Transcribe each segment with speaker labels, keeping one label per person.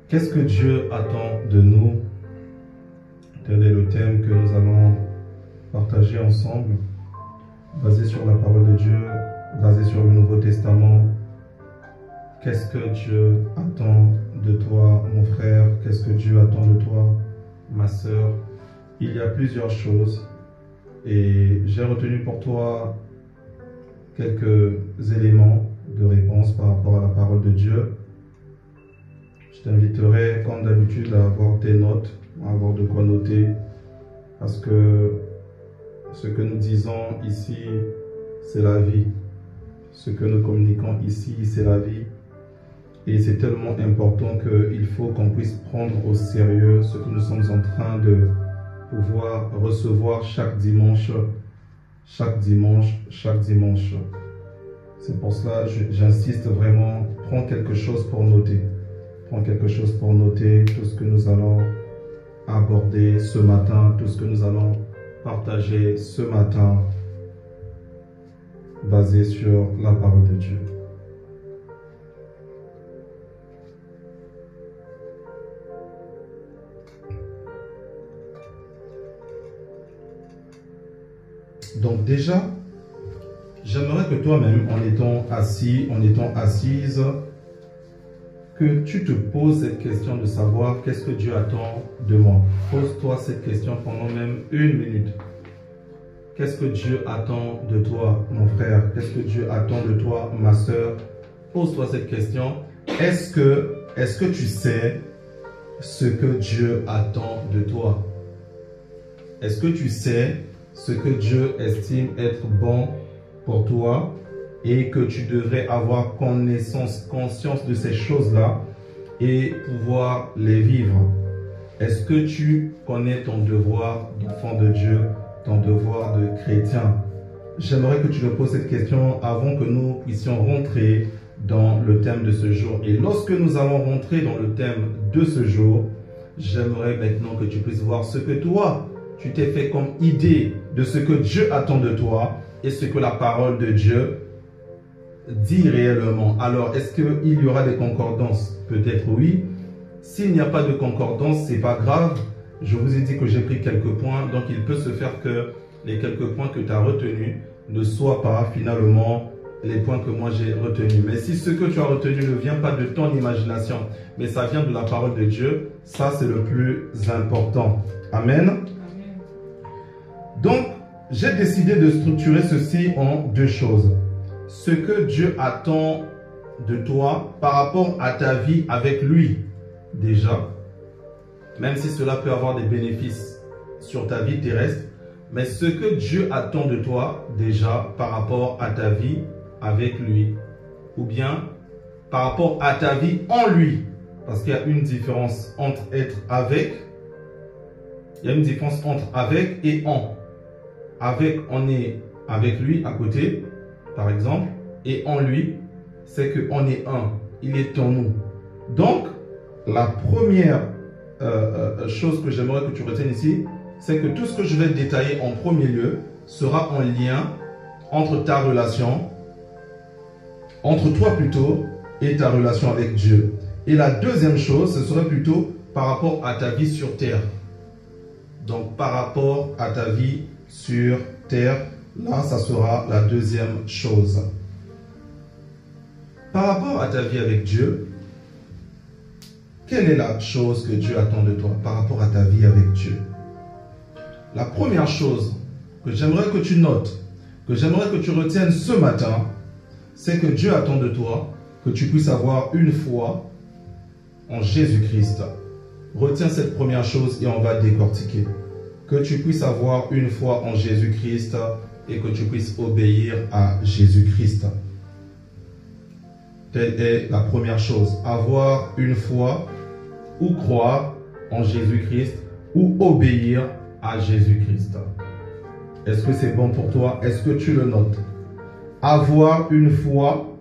Speaker 1: Qu'est-ce que Dieu attend de nous? Tel est le thème que nous allons partager ensemble, basé sur la parole de Dieu, basé sur le Nouveau Testament. Qu'est-ce que Dieu attend de toi, mon frère? Qu'est-ce que Dieu attend de toi, ma sœur? Il y a plusieurs choses et j'ai retenu pour toi quelques éléments de réponse par rapport à la parole de Dieu. Je t'inviterai, comme d'habitude, à avoir tes notes, à avoir de quoi noter, parce que ce que nous disons ici, c'est la vie. Ce que nous communiquons ici, c'est la vie. Et c'est tellement important qu'il faut qu'on puisse prendre au sérieux ce que nous sommes en train de pouvoir recevoir chaque dimanche. Chaque dimanche. C'est pour cela que j'insiste vraiment, prends quelque chose pour noter. Prends quelque chose pour noter tout ce que nous allons aborder ce matin, tout ce que nous allons partager ce matin, basé sur la parole de Dieu. Donc déjà, j'aimerais que toi-même, en étant assis, en étant assise, que tu te poses cette question de savoir qu'est-ce que Dieu attend de moi. Pose-toi cette question pendant même 1 minute. Qu'est-ce que Dieu attend de toi, mon frère? Qu'est-ce que Dieu attend de toi, ma soeur? Pose-toi cette question. Est-ce que tu sais ce que Dieu attend de toi? Est-ce que tu sais ce que Dieu estime être bon pour toi et que tu devrais avoir conscience de ces choses-là et pouvoir les vivre? Est-ce que tu connais ton devoir d'enfant de Dieu, ton devoir de chrétien? J'aimerais que tu te poses cette question avant que nous puissions rentrer dans le thème de ce jour. Et lorsque nous allons rentrer dans le thème de ce jour, j'aimerais maintenant que tu puisses voir ce que toi, tu t'es fait comme idée de ce que Dieu attend de toi et ce que la parole de Dieu dit réellement. Alors, est-ce qu'il y aura des concordances? Peut-être oui. S'il n'y a pas de concordance, ce n'est pas grave. Je vous ai dit que j'ai pris quelques points. Donc, il peut se faire que les quelques points que tu as retenus ne soient pas finalement les points que moi j'ai retenus. Mais si ce que tu as retenu ne vient pas de ton imagination, mais ça vient de la parole de Dieu, ça c'est le plus important. Amen. Donc, j'ai décidé de structurer ceci en 2 choses. Ce que Dieu attend de toi par rapport à ta vie avec lui, déjà, même si cela peut avoir des bénéfices sur ta vie terrestre, mais ce que Dieu attend de toi, déjà, par rapport à ta vie avec lui, ou bien par rapport à ta vie en lui, parce qu'il y a une différence entre être avec, il y a une différence entre avec et en. Avec, on est avec lui à côté, par exemple, et en lui, c'est qu'on est un, il est en nous. Donc, la première chose que j'aimerais que tu retiennes ici, c'est que tout ce que je vais détailler en premier lieu sera en lien entre ta relation, entre toi plutôt, et ta relation avec Dieu. Et la deuxième chose, ce serait plutôt par rapport à ta vie sur terre. Donc, par rapport à ta vie sur terre, là, ça sera la deuxième chose. Par rapport à ta vie avec Dieu, quelle est la chose que Dieu attend de toi par rapport à ta vie avec Dieu? La première chose que j'aimerais que tu notes, que j'aimerais que tu retiennes ce matin, c'est que Dieu attend de toi que tu puisses avoir une foi en Jésus-Christ. Retiens cette première chose et on va décortiquer. Que tu puisses avoir une foi en Jésus-Christ et que tu puisses obéir à Jésus-Christ. Telle est la première chose. Avoir une foi ou croire en Jésus-Christ ou obéir à Jésus-Christ. Est-ce que c'est bon pour toi? Est-ce que tu le notes? Avoir une foi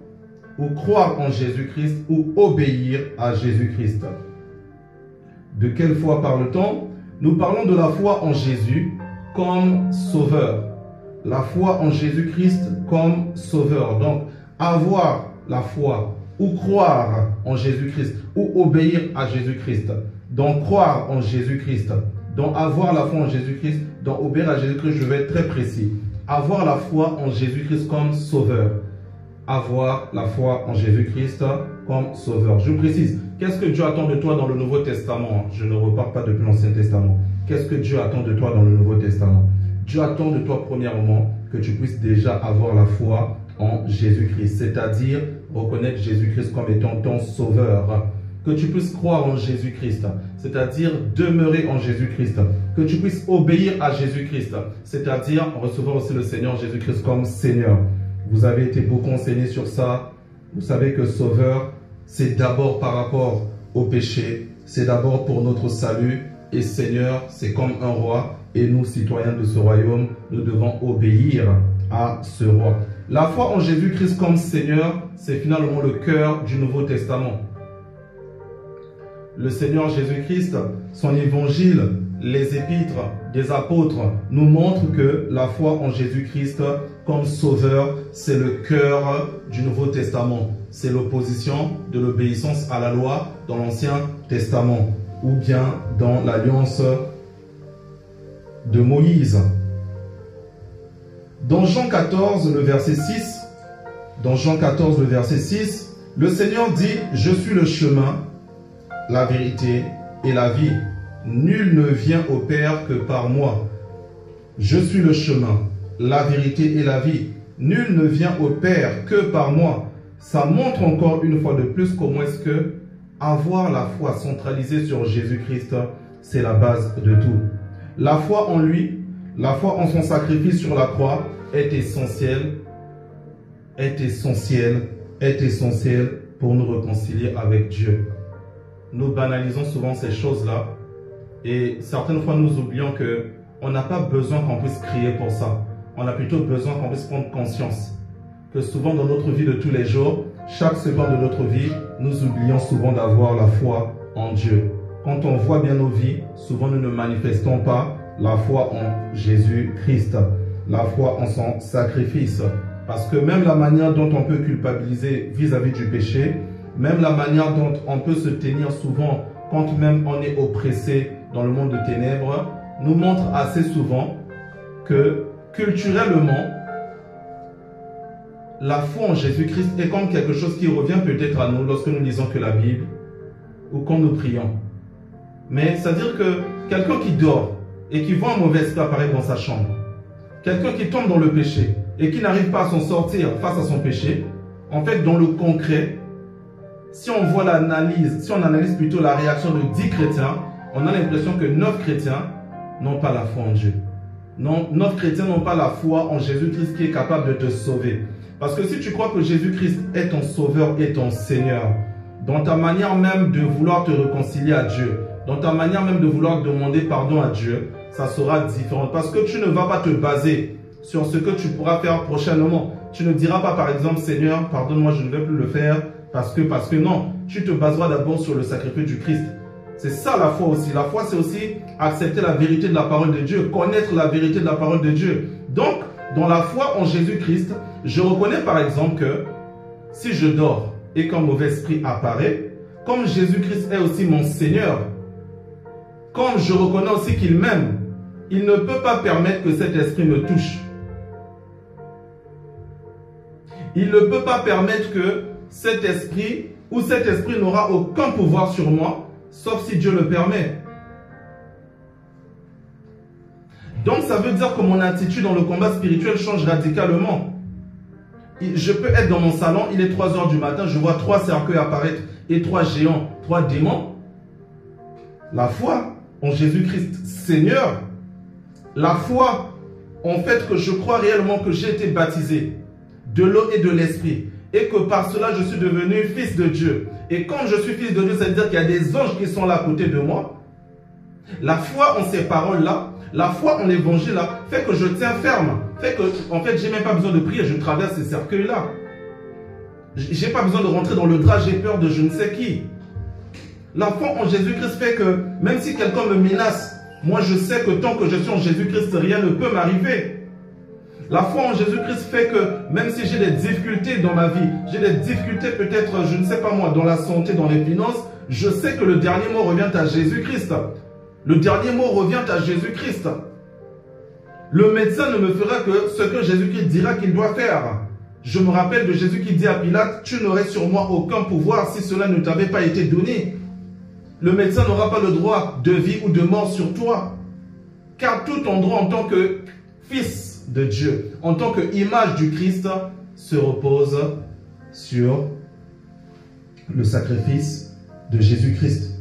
Speaker 1: ou croire en Jésus-Christ ou obéir à Jésus-Christ. De quelle foi parle-t-on? Nous parlons de la foi en Jésus comme sauveur. La foi en Jésus-Christ comme sauveur. Donc, avoir la foi ou croire en Jésus-Christ, ou obéir à Jésus-Christ. Donc croire en Jésus-Christ, donc avoir la foi en Jésus-Christ, donc obéir à Jésus-Christ, je vais être très précis. Avoir la foi en Jésus-Christ comme sauveur. Avoir la foi en Jésus-Christ comme sauveur. Je précise, qu'est-ce que Dieu attend de toi dans le Nouveau Testament? Je ne repars pas depuis l'Ancien Testament. Qu'est-ce que Dieu attend de toi dans le Nouveau Testament? Dieu attend de toi premièrement que tu puisses déjà avoir la foi en Jésus-Christ, c'est-à-dire reconnaître Jésus-Christ comme étant ton sauveur. Que tu puisses croire en Jésus-Christ, c'est-à-dire demeurer en Jésus-Christ. Que tu puisses obéir à Jésus-Christ, c'est-à-dire recevoir aussi le Seigneur Jésus-Christ comme Seigneur. Vous avez été beaucoup enseigné sur ça. Vous savez que sauveur, c'est d'abord par rapport au péché, c'est d'abord pour notre salut. Et Seigneur, c'est comme un roi. Et nous, citoyens de ce royaume, nous devons obéir à ce roi. La foi en Jésus-Christ comme Seigneur, c'est finalement le cœur du Nouveau Testament. Le Seigneur Jésus-Christ, son évangile, les épîtres des apôtres nous montrent que la foi en Jésus-Christ comme sauveur, c'est le cœur du Nouveau Testament. C'est l'opposition de l'obéissance à la loi dans l'Ancien Testament ou bien dans l'alliance de Moïse. Dans Jean 14, le verset 6, dans Jean 14, le verset 6, le Seigneur dit « Je suis le chemin, la vérité et la vie. Nul ne vient au Père que par moi. Je suis le chemin, la vérité et la vie. Nul ne vient au Père que par moi. » Ça montre encore une fois de plus comment est-ce que avoir la foi centralisée sur Jésus-Christ, c'est la base de tout. La foi en lui, la foi en son sacrifice sur la croix est essentielle pour nous réconcilier avec Dieu. Nous banalisons souvent ces choses-là et certaines fois nous oublions qu'on n'a pas besoin qu'on puisse crier pour ça. On a plutôt besoin qu'on puisse prendre conscience que souvent dans notre vie de tous les jours, chaque seconde de notre vie, nous oublions souvent d'avoir la foi en Dieu. Quand on voit bien nos vies, souvent nous ne manifestons pas la foi en Jésus-Christ, la foi en son sacrifice. Parce que même la manière dont on peut culpabiliser vis-à-vis du péché, même la manière dont on peut se tenir souvent quand même on est oppressé dans le monde de ténèbres, nous montre assez souvent que culturellement, la foi en Jésus-Christ est comme quelque chose qui revient peut-être à nous lorsque nous lisons que la Bible ou quand nous prions. Mais c'est-à-dire que quelqu'un qui dort et qui voit un mauvais esprit apparaître dans sa chambre, quelqu'un qui tombe dans le péché et qui n'arrive pas à s'en sortir face à son péché, en fait, dans le concret, si on voit l'analyse, si on analyse plutôt la réaction de 10 chrétiens, on a l'impression que 9 chrétiens n'ont pas la foi en Dieu. Non, 9 chrétiens n'ont pas la foi en Jésus-Christ qui est capable de te sauver. Parce que si tu crois que Jésus-Christ est ton sauveur et ton Seigneur, dans ta manière même de vouloir te réconcilier à Dieu, dans ta manière même de vouloir demander pardon à Dieu, ça sera différent. Parce que tu ne vas pas te baser sur ce que tu pourras faire prochainement. Tu ne diras pas par exemple, Seigneur, pardonne-moi, je ne vais plus le faire parce que non. Tu te baseras d'abord sur le sacrifice du Christ. C'est ça la foi aussi. La foi, c'est aussi accepter la vérité de la parole de Dieu, connaître la vérité de la parole de Dieu. Donc, dans la foi en Jésus-Christ, je reconnais par exemple que si je dors et qu'un mauvais esprit apparaît, comme Jésus-Christ est aussi mon Seigneur, comme je reconnais aussi qu'il m'aime, il ne peut pas permettre que cet esprit me touche. Il ne peut pas permettre que cet esprit n'aura aucun pouvoir sur moi, sauf si Dieu le permet. Donc ça veut dire que mon attitude dans le combat spirituel change radicalement. Je peux être dans mon salon, il est 3 h du matin, je vois 3 cercueils apparaître et 3 géants, 3 démons. La foi en Jésus-Christ Seigneur, la foi en fait que je crois réellement que j'ai été baptisé de l'eau et de l'esprit et que par cela je suis devenu fils de Dieu. Et quand je suis fils de Dieu, ça veut dire qu'il y a des anges qui sont là à côté de moi. La foi en ces paroles-là, la foi en l'évangile-là, fait que je tiens ferme. Fait que, en fait, j'ai même pas besoin de prier, je traverse ces cercueils-là. J'ai pas besoin de rentrer dans le drap, j'ai peur de je ne sais qui. La foi en Jésus-Christ fait que, même si quelqu'un me menace, moi je sais que tant que je suis en Jésus-Christ, rien ne peut m'arriver. La foi en Jésus-Christ fait que même si j'ai des difficultés dans ma vie, j'ai des difficultés peut-être, je ne sais pas moi, dans la santé, dans les finances, je sais que le dernier mot revient à Jésus-Christ. Le dernier mot revient à Jésus-Christ. Le médecin ne me fera que ce que Jésus-Christ dira qu'il doit faire. Je me rappelle de Jésus qui dit à Pilate, tu n'aurais sur moi aucun pouvoir si cela ne t'avait pas été donné. Le médecin n'aura pas le droit de vie ou de mort sur toi. Car tout ton droit en tant que fils de Dieu, en tant qu'image du Christ, se repose sur le sacrifice de Jésus-Christ.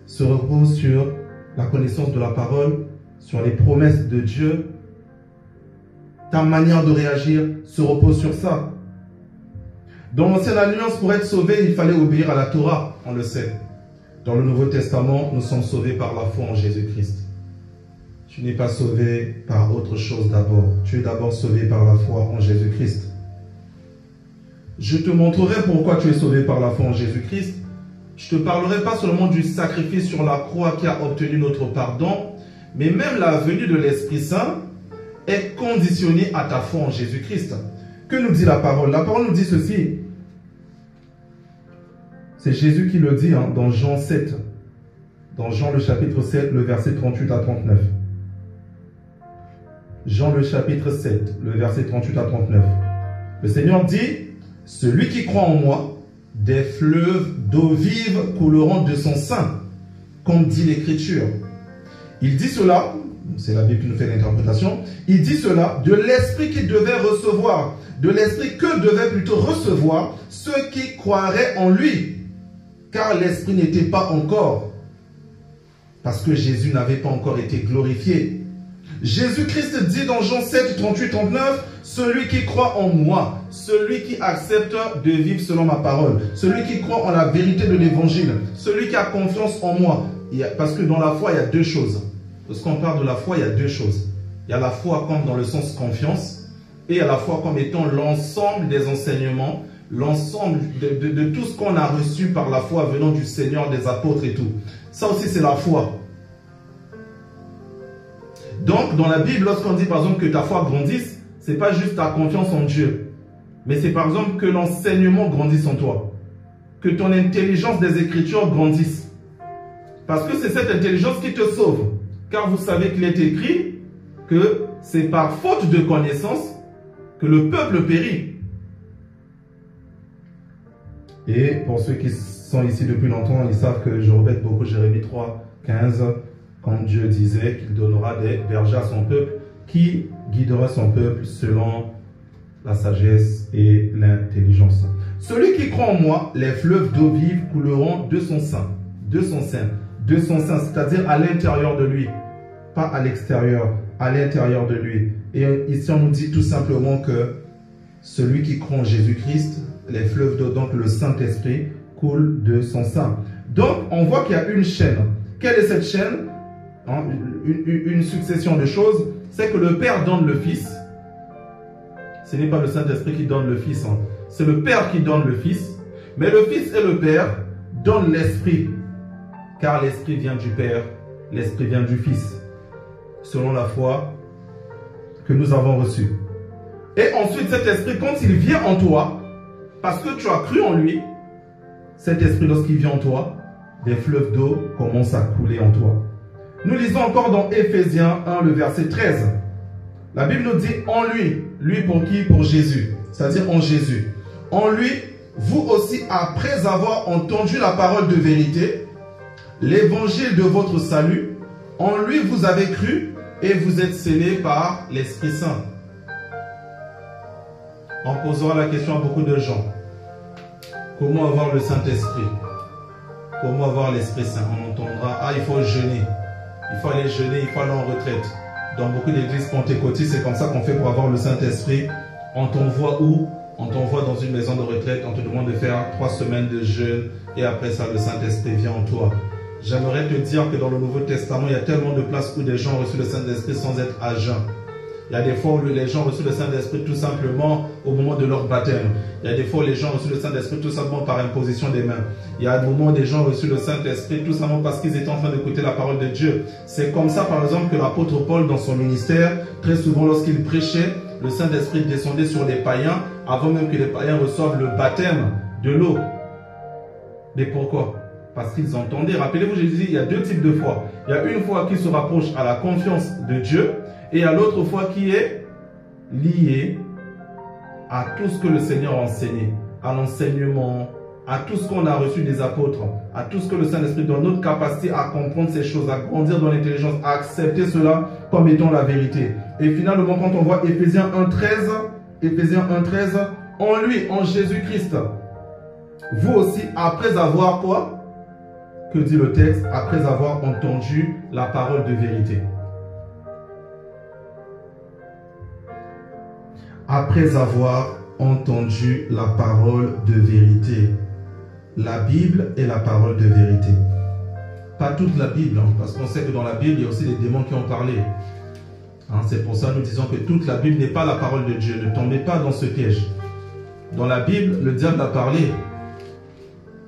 Speaker 1: Se repose sur la connaissance de la parole, sur les promesses de Dieu. Ta manière de réagir se repose sur ça. Dans l'Ancienne Alliance, pour être sauvé, il fallait obéir à la Torah, on le sait. Dans le Nouveau Testament, nous sommes sauvés par la foi en Jésus-Christ. Tu n'es pas sauvé par autre chose d'abord. Tu es d'abord sauvé par la foi en Jésus-Christ. Je te montrerai pourquoi tu es sauvé par la foi en Jésus-Christ. Je ne te parlerai pas seulement du sacrifice sur la croix qui a obtenu notre pardon, mais même la venue de l'Esprit Saint est conditionnée à ta foi en Jésus-Christ. Que nous dit la parole? La parole nous dit ceci. C'est Jésus qui le dit dans Jean 7. Dans Jean le chapitre 7, le verset 38 à 39. Jean le chapitre 7, le verset 38 à 39. Le Seigneur dit, « Celui qui croit en moi, des fleuves d'eau vive couleront de son sein, comme dit l'Écriture. » Il dit cela, c'est la Bible qui nous fait l'interprétation, il dit cela de l'esprit qui devait recevoir, de l'esprit que devaient plutôt recevoir ceux qui croiraient en lui, car l'esprit n'était pas encore, parce que Jésus n'avait pas encore été glorifié. Jésus-Christ dit dans Jean 7, 38, 39, « Celui qui croit en moi, celui qui accepte de vivre selon ma parole, celui qui croit en la vérité de l'évangile, celui qui a confiance en moi. » Parce que dans la foi, il y a deux choses. Lorsqu'on parle de la foi, il y a deux choses. Il y a la foi comme dans le sens confiance, et il y a la foi comme étant l'ensemble des enseignements, l'ensemble de tout ce qu'on a reçu par la foi venant du Seigneur, des apôtres et tout. Ça aussi, c'est la foi. Donc, dans la Bible, lorsqu'on dit par exemple que ta foi grandisse, ce n'est pas juste ta confiance en Dieu, mais c'est par exemple que l'enseignement grandisse en toi, que ton intelligence des Écritures grandisse. Parce que c'est cette intelligence qui te sauve. Car vous savez qu'il est écrit que c'est par faute de connaissance que le peuple périt. Et pour ceux qui sont ici depuis longtemps, ils savent que je répète beaucoup Jérémie 3, 15, quand Dieu disait qu'il donnera des bergers à son peuple, qui guidera son peuple selon la sagesse et l'intelligence. Celui qui croit en moi, les fleuves d'eau vive couleront de son sein, c'est-à-dire à l'intérieur de lui, pas à l'extérieur, à l'intérieur de lui. Et ici on nous dit tout simplement que celui qui croit en Jésus-Christ, les fleuves d'eau, donc le Saint-Esprit, coulent de son sein. Donc on voit qu'il y a une chaîne. Quelle est cette chaîne? Une succession de choses. C'est que le Père donne le Fils. Ce n'est pas le Saint-Esprit qui donne le Fils. C'est le Père qui donne le Fils. Mais le Fils et le Père donnent l'Esprit. Car l'Esprit vient du Père, l'Esprit vient du Fils. Selon la foi que nous avons reçue. Et ensuite, cet Esprit, quand il vient en toi, parce que tu as cru en lui, cet Esprit, lorsqu'il vient en toi, des fleuves d'eau commencent à couler en toi. Nous lisons encore dans Éphésiens 1, le verset 13. La Bible nous dit en lui. Lui pour qui? Pour Jésus. C'est-à-dire en Jésus. En lui, vous aussi, après avoir entendu la parole de vérité, l'évangile de votre salut, en lui vous avez cru et vous êtes scellés par l'Esprit Saint. On posera la question à beaucoup de gens. Comment avoir le Saint-Esprit? Comment avoir l'Esprit Saint? On entendra, ah, il faut jeûner. Il faut aller jeûner, il faut aller en retraite. Dans beaucoup d'églises pentecôtistes, c'est comme ça qu'on fait pour avoir le Saint-Esprit. On t'envoie où? On t'envoie dans une maison de retraite, on te demande de faire 3 semaines de jeûne et après ça, le Saint-Esprit vient en toi. J'aimerais te dire que dans le Nouveau Testament, il y a tellement de places où des gens ont reçu le Saint-Esprit sans être à jeun. Il y a des fois où les gens ont reçu le Saint-Esprit tout simplement au moment de leur baptême. Il y a des fois où les gens ont reçu le Saint-Esprit tout simplement par imposition des mains. Il y a des moments où des gens ont reçu le Saint-Esprit tout simplement parce qu'ils étaient en train d'écouter la parole de Dieu. C'est comme ça par exemple que l'apôtre Paul dans son ministère, très souvent lorsqu'il prêchait, le Saint-Esprit descendait sur les païens avant même que les païens reçoivent le baptême de l'eau. Mais pourquoi? Parce qu'ils entendaient. Rappelez-vous, j'ai dit, il y a deux types de foi. Il y a une foi qui se rapproche à la confiance de Dieu et il y a l'autre foi qui est liée à tout ce que le Seigneur a enseigné, à l'enseignement, à tout ce qu'on a reçu des apôtres, à tout ce que le Saint-Esprit donne, notre capacité à comprendre ces choses, à grandir dans l'intelligence, à accepter cela comme étant la vérité. Et finalement, quand on voit Éphésiens 1,13, en lui, en Jésus-Christ, vous aussi, après avoir quoi? Que dit le texte? Après avoir entendu la parole de vérité. Après avoir entendu la parole de vérité. La Bible est la parole de vérité. Pas toute la Bible, hein, parce qu'on sait que dans la Bible, il y a aussi des démons qui ont parlé. Hein, c'est pour ça que nous disons que toute la Bible n'est pas la parole de Dieu. Ne tombez pas dans ce piège. Dans la Bible, le diable a parlé.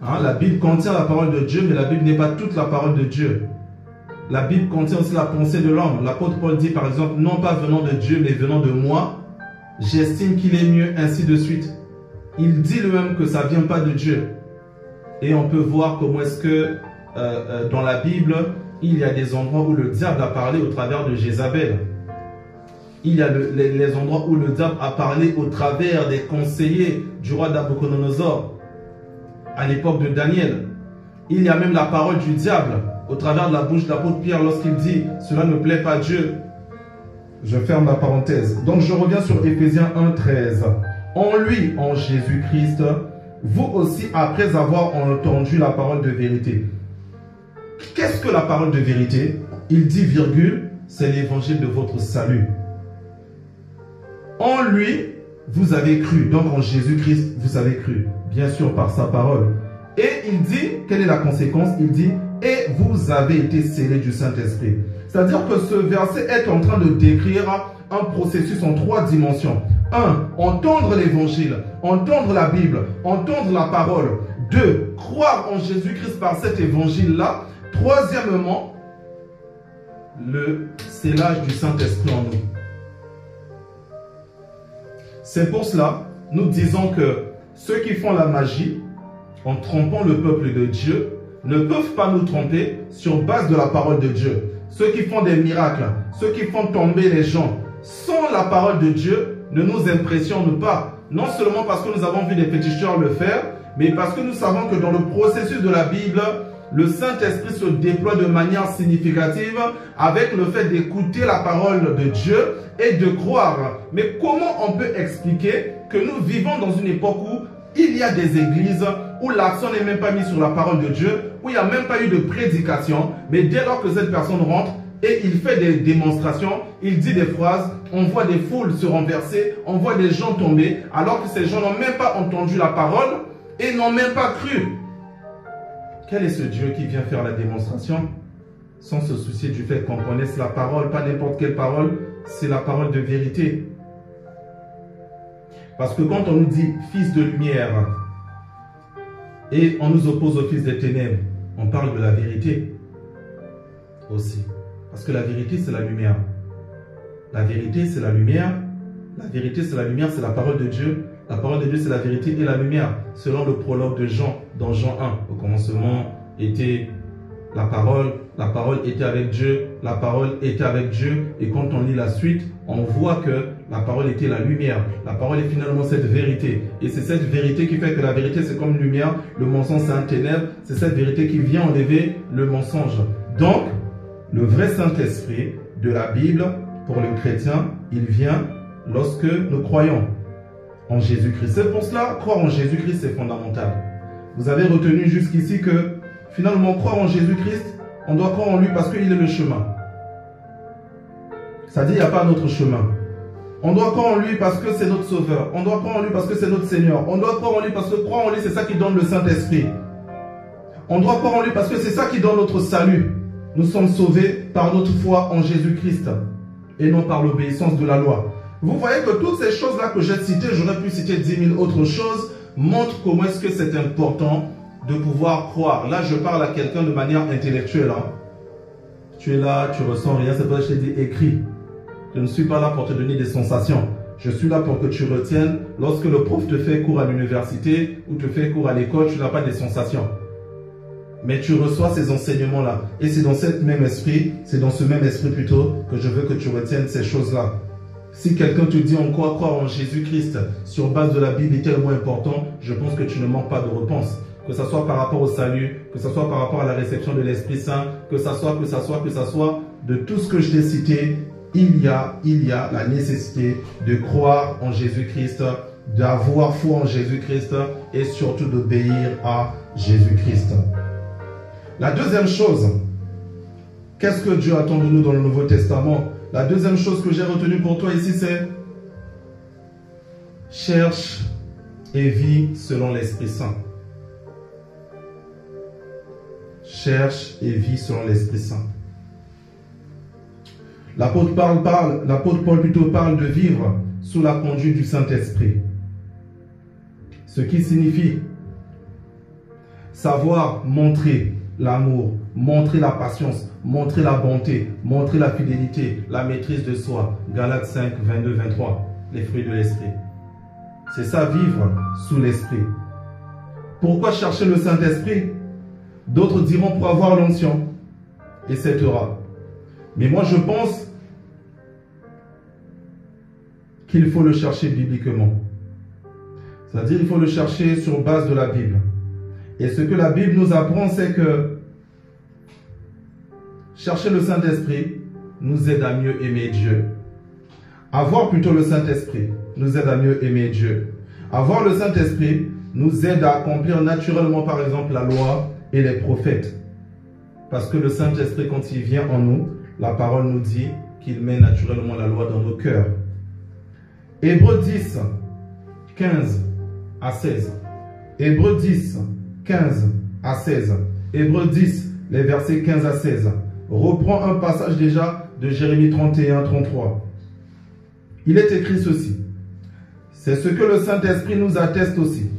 Speaker 1: Hein, la Bible contient la parole de Dieu, mais la Bible n'est pas toute la parole de Dieu. La Bible contient aussi la pensée de l'homme. L'apôtre Paul dit par exemple, non pas venant de Dieu, mais venant de moi, j'estime qu'il est mieux, ainsi de suite. Il dit lui-même que ça ne vient pas de Dieu. Et on peut voir comment est-ce que dans la Bible, il y a des endroits où le diable a parlé au travers de Jézabel. Il y a les endroits où le diable a parlé au travers des conseillers du roi Nabuchodonosor à l'époque de Daniel. Il y a même la parole du diable au travers de la bouche de l'apôtre Pierre lorsqu'il dit « Cela ne plaît pas à Dieu ». Je ferme la parenthèse. Donc je reviens sur Éphésiens 1,13. En lui, en Jésus-Christ, vous aussi, après avoir entendu la parole de vérité. Qu'est-ce que la parole de vérité? Il dit, virgule, c'est l'évangile de votre salut. En lui, vous avez cru. Donc en Jésus-Christ, vous avez cru. Bien sûr, par sa parole. Et il dit, quelle est la conséquence? Il dit, et vous avez été scellés du Saint-Esprit. C'est-à-dire que ce verset est en train de décrire un processus en 3 dimensions. 1. Entendre l'évangile, entendre la Bible, entendre la parole. 2. Croire en Jésus-Christ par cet évangile-là. Troisièmement, le scellage du Saint-Esprit en nous. C'est pour cela, nous disons que ceux qui font la magie, en trompant le peuple de Dieu, ne peuvent pas nous tromper sur base de la parole de Dieu. Ceux qui font des miracles, ceux qui font tomber les gens, sans la parole de Dieu, ne nous impressionnent pas. Non seulement parce que nous avons vu des féticheurs le faire, mais parce que nous savons que dans le processus de la Bible, le Saint-Esprit se déploie de manière significative avec le fait d'écouter la parole de Dieu et de croire. Mais comment on peut expliquer que nous vivons dans une époque où il y a des églises où l'accent n'est même pas mis sur la parole de Dieu, où il n'y a même pas eu de prédication, mais dès lors que cette personne rentre et il fait des démonstrations, il dit des phrases, on voit des foules se renverser, on voit des gens tomber, alors que ces gens n'ont même pas entendu la parole et n'ont même pas cru. Quel est ce Dieu qui vient faire la démonstration sans se soucier du fait qu'on connaisse la parole, pas n'importe quelle parole, c'est la parole de vérité. Parce que quand on nous dit fils de lumière et on nous oppose au fils des ténèbres, on parle de la vérité aussi. Parce que la vérité, c'est la lumière. La vérité, c'est la lumière. La vérité, c'est la lumière, c'est la parole de Dieu. La parole de Dieu, c'est la vérité et la lumière. Selon le prologue de Jean, dans Jean 1, au commencement était la parole était avec Dieu, la parole était avec Dieu. Et quand on lit la suite, on voit que la parole était la lumière. La parole est finalement cette vérité. Et c'est cette vérité qui fait que la vérité, c'est comme lumière. Le mensonge, c'est un ténèbre. C'est cette vérité qui vient enlever le mensonge. Donc, le vrai Saint-Esprit de la Bible, pour le chrétien, il vient lorsque nous croyons en Jésus-Christ. C'est pour cela, croire en Jésus-Christ, c'est fondamental. Vous avez retenu jusqu'ici que, finalement, croire en Jésus-Christ, on doit croire en lui parce qu'il est le chemin. Ça dit, il n'y a pas d'autre chemin. On doit croire en lui parce que c'est notre sauveur. On doit croire en lui parce que c'est notre Seigneur. On doit croire en lui parce que croire en lui, c'est ça qui donne le Saint-Esprit. On doit croire en lui parce que c'est ça qui donne notre salut. Nous sommes sauvés par notre foi en Jésus-Christ. et non par l'obéissance de la loi. Vous voyez que toutes ces choses-là que j'ai citées, j'aurais pu citer 10 000 autres choses, montrent comment est-ce que c'est important de pouvoir croire. Là, je parle à quelqu'un de manière intellectuelle. Hein. Tu es là, tu ressens rien, c'est pour ça que je t'ai dit écris. Je ne suis pas là pour te donner des sensations. Je suis là pour que tu retiennes. Lorsque le prof te fait cours à l'université ou te fait cours à l'école, tu n'as pas des sensations. Mais tu reçois ces enseignements-là. Et c'est dans ce même esprit plutôt, que je veux que tu retiennes ces choses-là. Si quelqu'un te dit en quoi croire en Jésus-Christ sur base de la Bible est tellement important, je pense que tu ne manques pas de réponse. Que ce soit par rapport au salut, que ce soit par rapport à la réception de l'Esprit Saint, que ce soit de tout ce que je t'ai cité, il y a la nécessité de croire en Jésus-Christ, d'avoir foi en Jésus-Christ et surtout d'obéir à Jésus-Christ. La deuxième chose, qu'est-ce que Dieu attend de nous dans le Nouveau Testament? La deuxième chose que j'ai retenue pour toi ici, c'est cherche et vis selon l'Esprit Saint. Cherche et vis selon l'Esprit Saint. L'apôtre Paul plutôt parle de vivre sous la conduite du Saint-Esprit. Ce qui signifie savoir montrer l'amour, montrer la patience, montrer la bonté, montrer la fidélité, la maîtrise de soi. Galates 5, 22, 23, les fruits de l'Esprit. C'est ça, vivre sous l'Esprit. Pourquoi chercher le Saint-Esprit? D'autres diront pour avoir l'onction, etc. Mais moi je pense qu'il faut le chercher bibliquement. C'est-à-dire il faut le chercher sur base de la Bible. Et ce que la Bible nous apprend, c'est que chercher le Saint-Esprit nous aide à mieux aimer Dieu. Avoir plutôt le Saint-Esprit nous aide à mieux aimer Dieu. Avoir le Saint-Esprit nous aide à accomplir naturellement, par exemple, la loi et les prophètes. Parce que le Saint-Esprit, quand il vient en nous, la parole nous dit qu'il met naturellement la loi dans nos cœurs. Hébreux 10, 15 à 16. Hébreux 10, 15 à 16. Hébreux 10, les versets 15 à 16. Reprend un passage déjà de Jérémie 31, 33. Il est écrit ceci. C'est ce que le Saint-Esprit nous atteste aussi.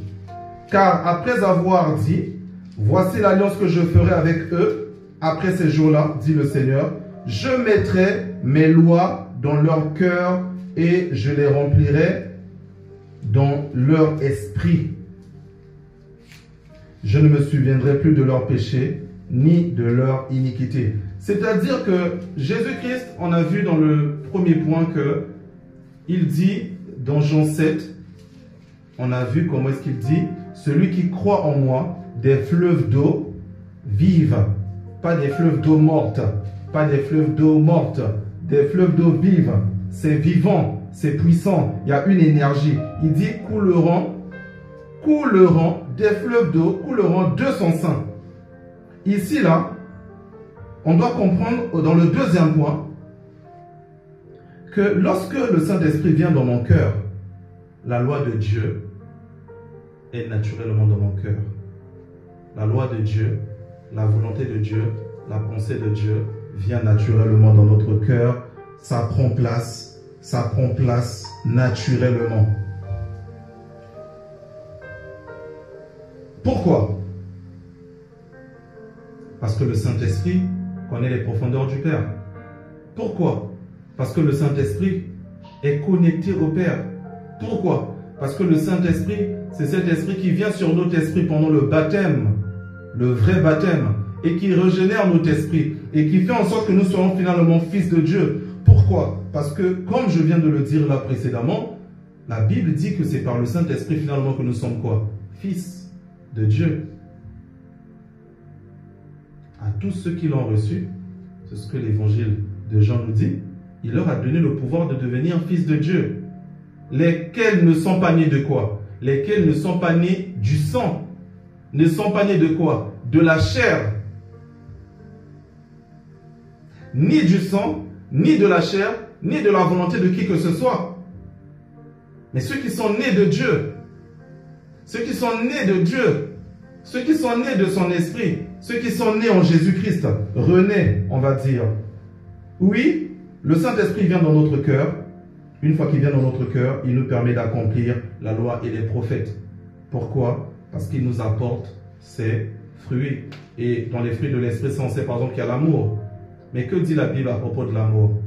Speaker 1: Car après avoir dit, voici l'alliance que je ferai avec eux, après ces jours-là, dit le Seigneur, je mettrai mes lois dans leur cœur et je les remplirai dans leur esprit. Je ne me souviendrai plus de leurs péchés, ni de leur iniquité. C'est-à-dire que Jésus-Christ, on a vu dans le premier point que il dit dans Jean 7, on a vu comment est-ce qu'il dit, celui qui croit en moi, des fleuves d'eau vive, pas des fleuves d'eau morte, pas des fleuves d'eau morte, des fleuves d'eau vive. C'est vivant, c'est puissant, il y a une énergie. Il dit couleront des fleuves d'eau, couleront de son sein. Ici, là, on doit comprendre dans le deuxième point que lorsque le Saint-Esprit vient dans mon cœur, la loi de Dieu est naturellement dans mon cœur. La loi de Dieu, la volonté de Dieu, la pensée de Dieu vient naturellement dans notre cœur. Ça prend place naturellement. Pourquoi? Parce que le Saint-Esprit connaît les profondeurs du Père. Pourquoi? Parce que le Saint-Esprit est connecté au Père. Pourquoi? Parce que le Saint-Esprit, c'est cet esprit qui vient sur notre esprit pendant le baptême, le vrai baptême, et qui régénère notre esprit, et qui fait en sorte que nous soyons finalement fils de Dieu. Pourquoi? Parce que, comme je viens de le dire là précédemment, la Bible dit que c'est par le Saint-Esprit finalement que nous sommes quoi? Fils de Dieu. À tous ceux qui l'ont reçu, c'est ce que l'évangile de Jean nous dit, il leur a donné le pouvoir de devenir fils de Dieu. Lesquels ne sont pas nés de quoi? Lesquels ne sont pas nés du sang. Ne sont pas nés de quoi? De la chair. Ni du sang, ni de la chair, ni de la volonté de qui que ce soit. Mais ceux qui sont nés de Dieu, ceux qui sont nés de Dieu, ceux qui sont nés de son esprit, ceux qui sont nés en Jésus-Christ, renés, on va dire. Oui, Le Saint-Esprit vient dans notre cœur. Une fois qu'il vient dans notre cœur, il nous permet d'accomplir la loi et les prophètes. Pourquoi? Parce qu'il nous apporte ses fruits. Et dans les fruits de l'Esprit, on sait par exemple qu'il y a l'amour. Mais que dit la Bible à propos de l'amour?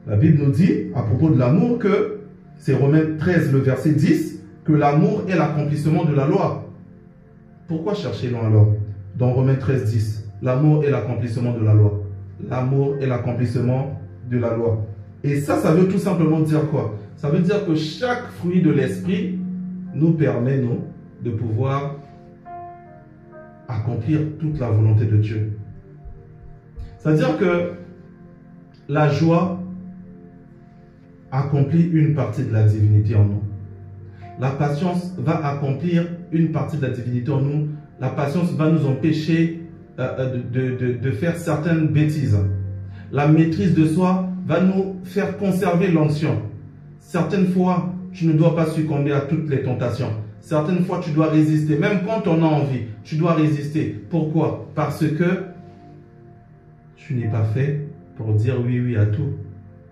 Speaker 1: La Bible nous dit à propos de l'amour que, c'est Romains 13, le verset 10, que l'amour est l'accomplissement de la loi. Pourquoi chercher loin alors? Dans Romains 13, 10, l'amour est l'accomplissement de la loi. L'amour est l'accomplissement de la loi. Et ça veut tout simplement dire quoi? Ça veut dire que chaque fruit de l'Esprit nous permet, nous, de pouvoir accomplir toute la volonté de Dieu. C'est-à-dire que la joie accomplit une partie de la divinité en nous. La patience va accomplir une partie de la divinité en nous. La patience va nous empêcher de faire certaines bêtises. La maîtrise de soi va nous faire conserver l'onction. Certaines fois, tu ne dois pas succomber à toutes les tentations. Certaines fois, tu dois résister. Même quand on a envie, tu dois résister. Pourquoi? Parce que tu n'es pas fait pour dire oui à tout.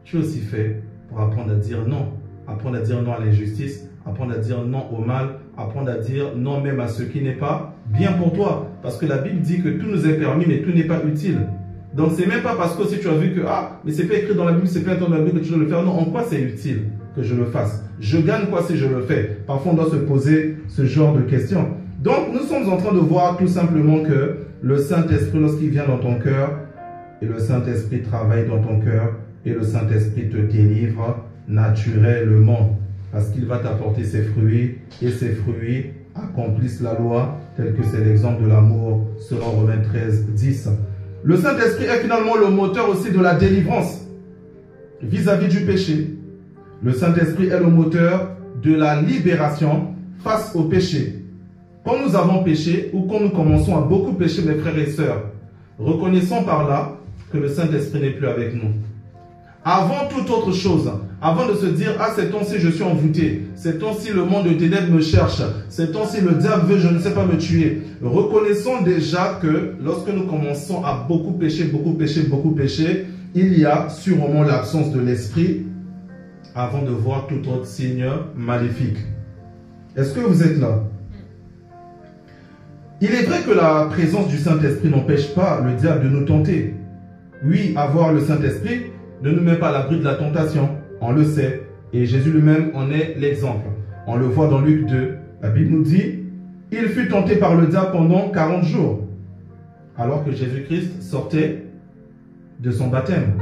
Speaker 1: Tu es aussi fait pour apprendre à dire non. Apprendre à dire non à l'injustice, apprendre à dire non au mal, apprendre à dire non même à ce qui n'est pas bien pour toi. Parce que la Bible dit que tout nous est permis, mais tout n'est pas utile. Donc c'est même pas parce que si tu as vu que mais c'est pas écrit dans la Bible, c'est pas écrit dans la Bible que tu dois le faire. Non, en quoi c'est utile que je le fasse? Je gagne quoi si je le fais? Parfois on doit se poser ce genre de questions. Donc nous sommes en train de voir tout simplement que le Saint-Esprit, lorsqu'il vient dans ton cœur, et le Saint-Esprit travaille dans ton cœur, et le Saint-Esprit te délivre naturellement, parce qu'il va t'apporter ses fruits, et ses fruits accomplissent la loi, tel que c'est l'exemple de l'amour selon Romains 13, 10. Le Saint-Esprit est finalement le moteur aussi de la délivrance vis-à-vis du péché. Le Saint-Esprit est le moteur de la libération face au péché. Quand nous avons péché ou quand nous commençons à beaucoup pécher, mes frères et sœurs, reconnaissons par là que le Saint-Esprit n'est plus avec nous. Avant toute autre chose, avant de se dire « Ah, ces temps-ci je suis envoûté, ces temps-ci le monde de ténèbres me cherche, ces temps-ci le diable veut je ne sais pas me tuer », reconnaissons déjà que lorsque nous commençons à beaucoup pécher, il y a sûrement l'absence de l'Esprit avant de voir tout autre signe maléfique. Est-ce que vous êtes là? Il est vrai que la présence du Saint-Esprit n'empêche pas le diable de nous tenter. Oui, avoir le Saint-Esprit ne nous met pas à l'abri de la tentation. On le sait. Et Jésus lui-même en est l'exemple. On le voit dans Luc 2. La Bible nous dit, il fut tenté par le diable pendant 40 jours. Alors que Jésus-Christ sortait de son baptême.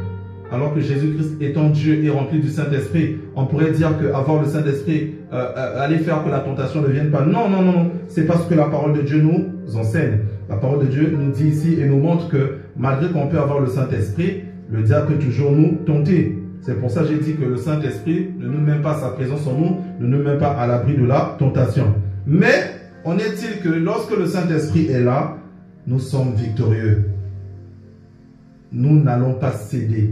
Speaker 1: Alors que Jésus-Christ étant Dieu et rempli du Saint-Esprit, on pourrait dire qu'avoir le Saint-Esprit allait faire que la tentation ne vienne pas. Non, non, non. C'est parce que la parole de Dieu nous enseigne. La parole de Dieu nous dit ici et nous montre que malgré qu'on peut avoir le Saint-Esprit, le diable peut toujours nous tenter. C'est pour ça que j'ai dit que le Saint-Esprit ne nous met pas sa présence en nous, ne nous met pas à l'abri de la tentation. Mais, en est-il que lorsque le Saint-Esprit est là, nous sommes victorieux. Nous n'allons pas céder,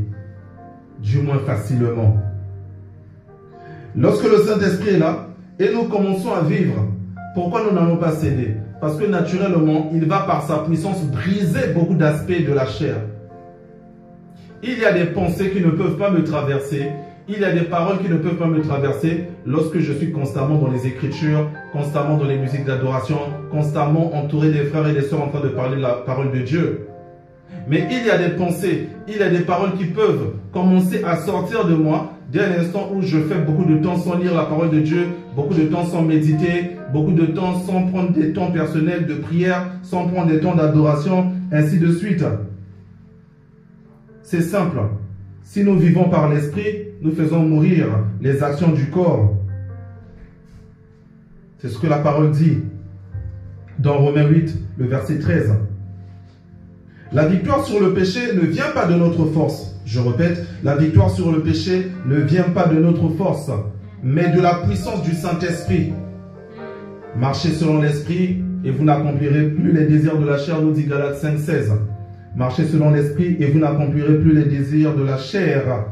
Speaker 1: du moins facilement. Lorsque le Saint-Esprit est là, et nous commençons à vivre, pourquoi nous n'allons pas céder? Parce que naturellement, il va par sa puissance briser beaucoup d'aspects de la chair. Il y a des pensées qui ne peuvent pas me traverser. Il y a des paroles qui ne peuvent pas me traverser lorsque je suis constamment dans les Écritures, constamment dans les musiques d'adoration, constamment entouré des frères et des sœurs en train de parler de la parole de Dieu. Mais il y a des pensées, il y a des paroles qui peuvent commencer à sortir de moi dès l'instant où je fais beaucoup de temps sans lire la parole de Dieu, beaucoup de temps sans méditer, beaucoup de temps sans prendre des temps personnels de prière, sans prendre des temps d'adoration, ainsi de suite. C'est simple. Si nous vivons par l'esprit, nous faisons mourir les actions du corps. C'est ce que la parole dit dans Romains 8, le verset 13. La victoire sur le péché ne vient pas de notre force. Je répète, la victoire sur le péché ne vient pas de notre force, mais de la puissance du Saint-Esprit. Marchez selon l'esprit et vous n'accomplirez plus les désirs de la chair, nous dit Galates 5, 16. Marchez selon l'esprit et vous n'accomplirez plus les désirs de la chair.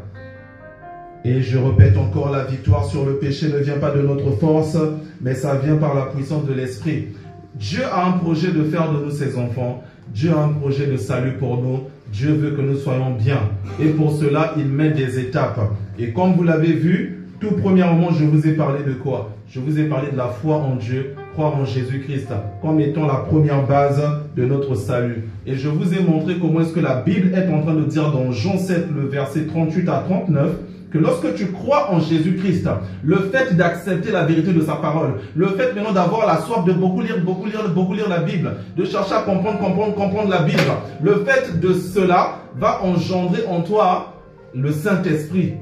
Speaker 1: Et je répète encore, la victoire sur le péché ne vient pas de notre force, mais ça vient par la puissance de l'esprit. Dieu a un projet de faire de nous ses enfants. Dieu a un projet de salut pour nous. Dieu veut que nous soyons bien. Et pour cela, il met des étapes. Et comme vous l'avez vu, tout premièrement, je vous ai parlé de quoi? Je vous ai parlé de la foi en Dieu, croire en Jésus-Christ, comme étant la première base de notre salut. Et je vous ai montré comment est-ce que la Bible est en train de dire dans Jean 7, le verset 38 à 39, que lorsque tu crois en Jésus-Christ, le fait d'accepter la vérité de sa parole, le fait maintenant d'avoir la soif de beaucoup lire la Bible, de chercher à comprendre la Bible, le fait de cela va engendrer en toi le Saint-Esprit.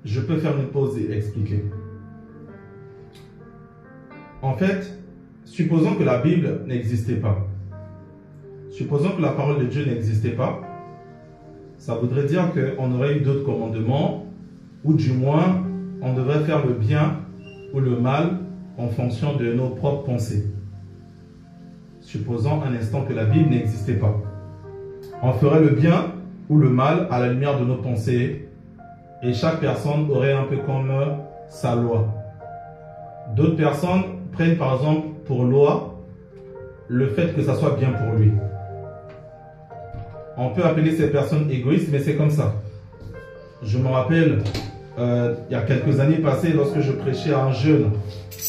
Speaker 1: Je peux faire une pause et expliquer. En fait, supposons que la Bible n'existait pas. Supposons que la parole de Dieu n'existait pas. Ça voudrait dire qu'on aurait eu d'autres commandements, ou du moins, on devrait faire le bien ou le mal en fonction de nos propres pensées. Supposons un instant que la Bible n'existait pas. On ferait le bien ou le mal à la lumière de nos pensées, et chaque personne aurait un peu comme sa loi. D'autres personnes prennent par exemple pour loi le fait que ça soit bien pour lui. On peut appeler ces personnes égoïstes, mais c'est comme ça. Je me rappelle, il y a quelques années passées, lorsque je prêchais à un jeune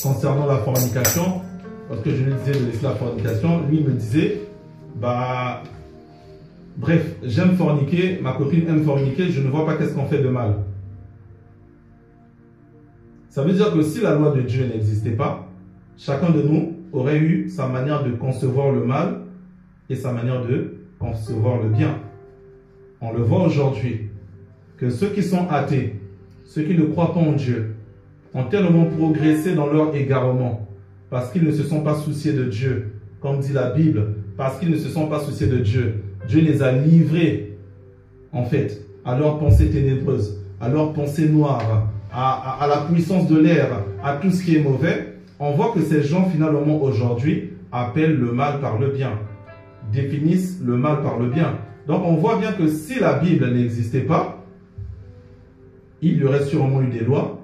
Speaker 1: concernant la fornication, lorsque je lui disais de laisser la fornication, lui me disait, bref, j'aime forniquer, ma copine aime forniquer, je ne vois pas qu'est-ce qu'on fait de mal. Ça veut dire que si la loi de Dieu n'existait pas, chacun de nous aurait eu sa manière de concevoir le mal et sa manière de concevoir le bien. On le voit aujourd'hui que ceux qui sont athées, ceux qui ne croient pas en Dieu, ont tellement progressé dans leur égarement parce qu'ils ne se sont pas souciés de Dieu, comme dit la Bible, parce qu'ils ne se sont pas souciés de Dieu. Dieu les a livrés, en fait, à leurs pensées ténébreuses, à leurs pensées noires, à la puissance de l'air, à tout ce qui est mauvais. On voit que ces gens, finalement, aujourd'hui, appellent le mal par le bien, définissent le mal par le bien. Donc, on voit bien que si la Bible n'existait pas, il y aurait sûrement eu des lois,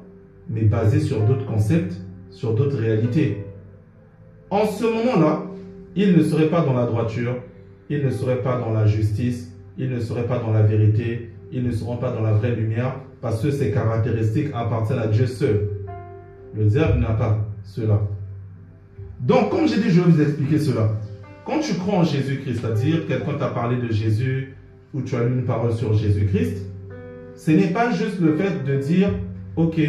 Speaker 1: mais basées sur d'autres concepts, sur d'autres réalités. En ce moment-là, ils ne seraient pas dans la droiture, ils ne seraient pas dans la justice, ils ne seraient pas dans la vérité, ils ne seront pas dans la vraie lumière, parce que ces caractéristiques appartiennent à Dieu seul. Le diable n'a pas cela. Donc, comme j'ai dit, je vais vous expliquer cela. Quand tu crois en Jésus-Christ, c'est-à-dire quelqu'un t'a parlé de Jésus, ou tu as lu une parole sur Jésus-Christ, ce n'est pas juste le fait de dire, ok,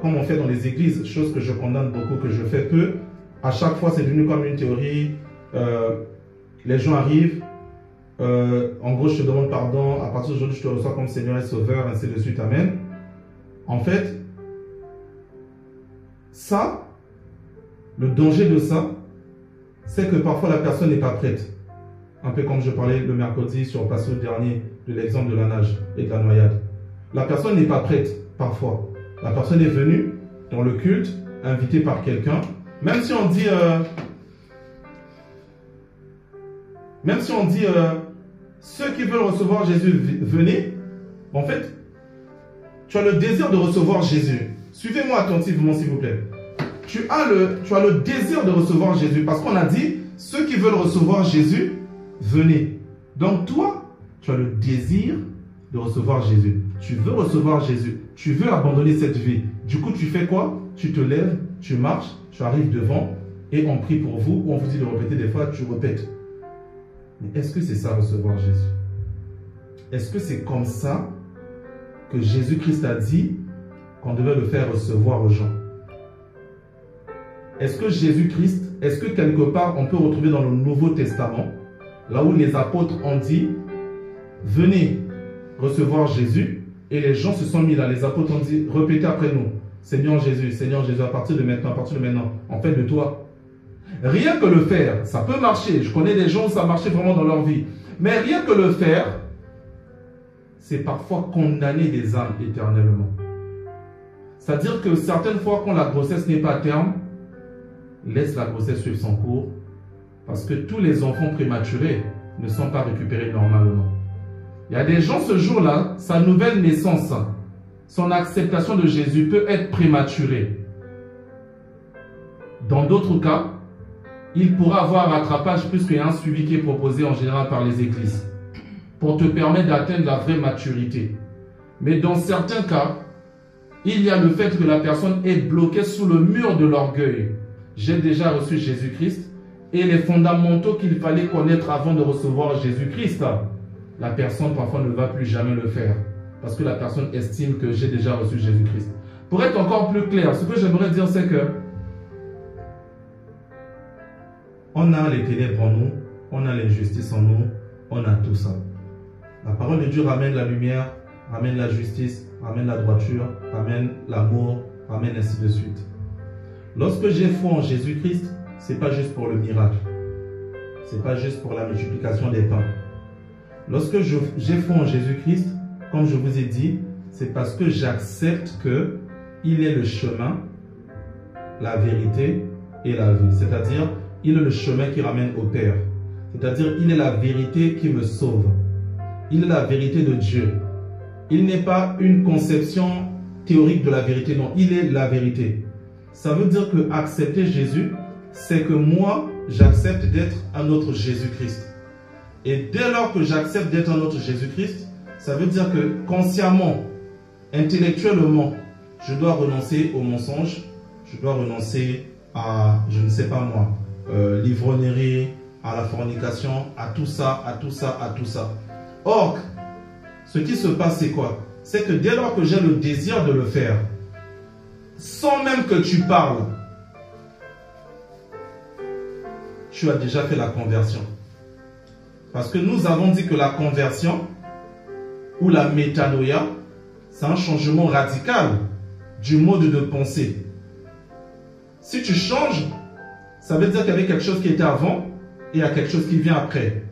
Speaker 1: comme on fait dans les églises, chose que je condamne beaucoup, que je fais peu, à chaque fois c'est devenu comme une théorie, les gens arrivent, en gros je te demande pardon, à partir d'aujourd'hui je te reçois comme Seigneur et Sauveur, ainsi de suite, amen. En fait, ça, le danger de ça, c'est que parfois la personne n'est pas prête. Un peu comme je parlais le mercredi sur le passage dernier de l'exemple de la nage et de la noyade. La personne n'est pas prête parfois. La personne est venue dans le culte, invitée par quelqu'un. Même si on dit, ceux qui veulent recevoir Jésus, venez. En fait, tu as le désir de recevoir Jésus. Suivez-moi attentivement s'il vous plaît. Tu as le désir de recevoir Jésus parce qu'on a dit, ceux qui veulent recevoir Jésus, venez. Donc toi, tu as le désir de recevoir Jésus. Tu veux recevoir Jésus. Tu veux abandonner cette vie. Du coup, tu fais quoi? Tu te lèves, tu marches, tu arrives devant et on prie pour vous. Ou on vous dit de répéter des fois, tu répètes. Mais est-ce que c'est ça recevoir Jésus? Est-ce que c'est comme ça que Jésus-Christ a dit qu'on devait le faire recevoir aux gens? Est-ce que Jésus-Christ, est-ce que quelque part on peut retrouver dans le Nouveau Testament, là où les apôtres ont dit, venez recevoir Jésus, et les gens se sont mis là, les apôtres ont dit, répétez après nous, Seigneur Jésus, à partir de maintenant, en fait de toi. Rien que le faire, ça peut marcher, je connais des gens où ça marchait vraiment dans leur vie, mais rien que le faire, c'est parfois condamner des âmes éternellement. C'est-à-dire que certaines fois, quand la grossesse n'est pas à terme, laisse la grossesse suivre son cours, parce que tous les enfants prématurés ne sont pas récupérés normalement. Il y a des gens ce jour-là, sa nouvelle naissance, son acceptation de Jésus peut être prématurée. Dans d'autres cas,
Speaker 2: il pourra avoir un rattrapage plus qu'il y a un suivi qui est proposé en général par les églises pour te permettre d'atteindre la vraie maturité. Mais dans certains cas, il y a le fait que la personne est bloquée sous le mur de l'orgueil. J'ai déjà reçu Jésus-Christ et les fondamentaux qu'il fallait connaître avant de recevoir Jésus-Christ, la personne parfois ne va plus jamais le faire parce que la personne estime que j'ai déjà reçu Jésus-Christ. Pour être encore plus clair, ce que j'aimerais dire, c'est que
Speaker 1: on a les ténèbres en nous, on a l'injustice en nous, on a tout ça. La parole de Dieu ramène la lumière, ramène la justice, ramène la droiture, ramène l'amour, ramène ainsi de suite. Lorsque j'ai foi en Jésus-Christ, ce n'est pas juste pour le miracle. Ce n'est pas juste pour la multiplication des pains. Lorsque j'ai foi en Jésus-Christ, comme je vous ai dit, c'est parce que j'accepte qu'il est le chemin, la vérité et la vie. C'est-à-dire, il est le chemin qui ramène au Père. C'est-à-dire, il est la vérité qui me sauve. Il est la vérité de Dieu. Il n'est pas une conception théorique de la vérité, non, il est la vérité. Ça veut dire que accepter Jésus, c'est que moi, j'accepte d'être un autre Jésus-Christ. Et dès lors que j'accepte d'être un autre Jésus-Christ, ça veut dire que consciemment, intellectuellement, je dois renoncer au mensonge, je dois renoncer à, je ne sais pas moi, l'ivrognerie, à la fornication, à tout ça, à tout ça, à tout ça. Or, ce qui se passe, c'est quoi? C'est que dès lors que j'ai le désir de le faire, sans même que tu parles, tu as déjà fait la conversion. Parce que nous avons dit que la conversion, ou la métanoïa, c'est un changement radical du mode de pensée. Si tu changes, ça veut dire qu'il y avait quelque chose qui était avant et il y a quelque chose qui vient après.